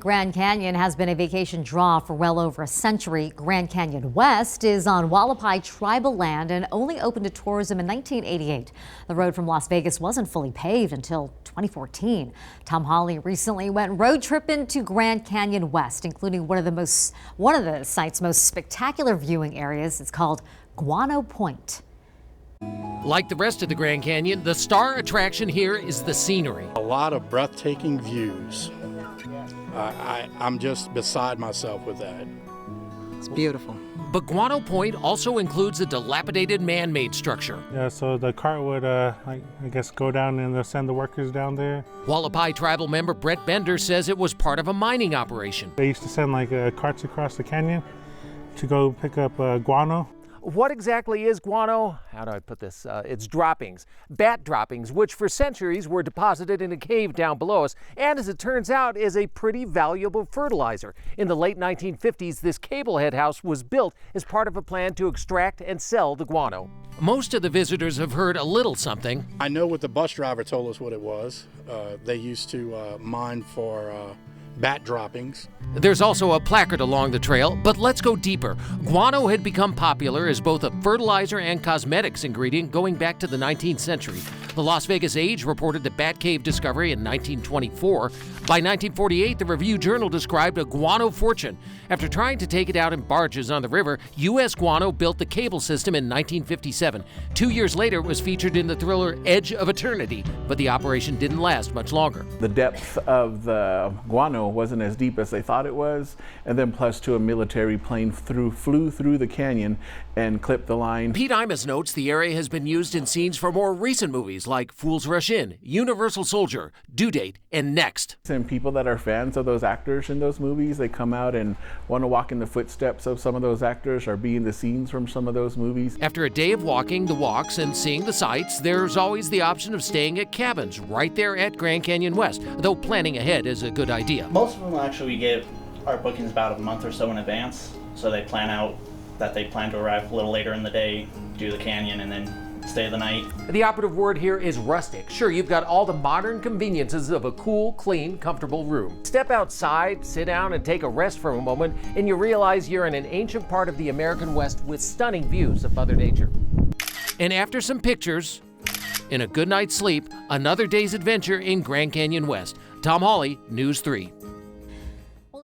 Grand Canyon has been a vacation draw for well over a century. Grand Canyon West is on Hualapai tribal land and only opened to tourism in 1988. The road from Las Vegas wasn't fully paved until 2014. Tom Hawley recently went road tripping to Grand Canyon West, including one of the site's most spectacular viewing areas. It's called Guano Point. Like the rest of the Grand Canyon, the star attraction here is the scenery. A lot of breathtaking views. I'm just beside myself with that. It's beautiful. But Guano Point also includes a dilapidated man-made structure. Yeah, so the cart would, I guess, go down and send the workers down there. Hualapai tribal member Brett Bender says it was part of a mining operation. They used to send carts across the canyon to go pick up guano. What exactly is guano? How do I put this? It's droppings, bat droppings, which for centuries were deposited in a cave down below us, and as it turns out, is a pretty valuable fertilizer. In the late 1950s, this cablehead house was built as part of a plan to extract and sell the guano. Most of the visitors have heard a little something. I know what the bus driver told us what it was. They used to mine for bat droppings. There's also a placard along the trail, but let's go deeper. Guano had become popular as both a fertilizer and cosmetics ingredient going back to the 19th century. The Las Vegas Age reported the bat cave discovery in 1924. By 1948, the Review-Journal described a guano fortune. After trying to take it out in barges on the river, U.S. Guano built the cable system in 1957. 2 years later, it was featured in the thriller Edge of Eternity, but the operation didn't last much longer. The depth of the guano wasn't as deep as they thought it was, and then plus two, a military plane flew through the canyon and clipped the line. Pete Imus notes the area has been used in scenes for more recent movies like Fools Rush In, Universal Soldier, Due Date, and Next. And people that are fans of those actors in those movies, they come out and want to walk in the footsteps of some of those actors or be in the scenes from some of those movies. After a day of walking the walks and seeing the sights, there's always the option of staying at cabins right there at Grand Canyon West, though planning ahead is a good idea. Most of them actually, we get our bookings about a month or so in advance, so they plan out that they plan to arrive a little later in the day, do the canyon, and then stay the night. The operative word here is rustic. Sure, you've got all the modern conveniences of a cool, clean, comfortable room. Step outside, sit down, and take a rest for a moment, and you realize you're in an ancient part of the American West with stunning views of Mother Nature. And after some pictures and a good night's sleep, another day's adventure in Grand Canyon West. Tom Hawley, News 3.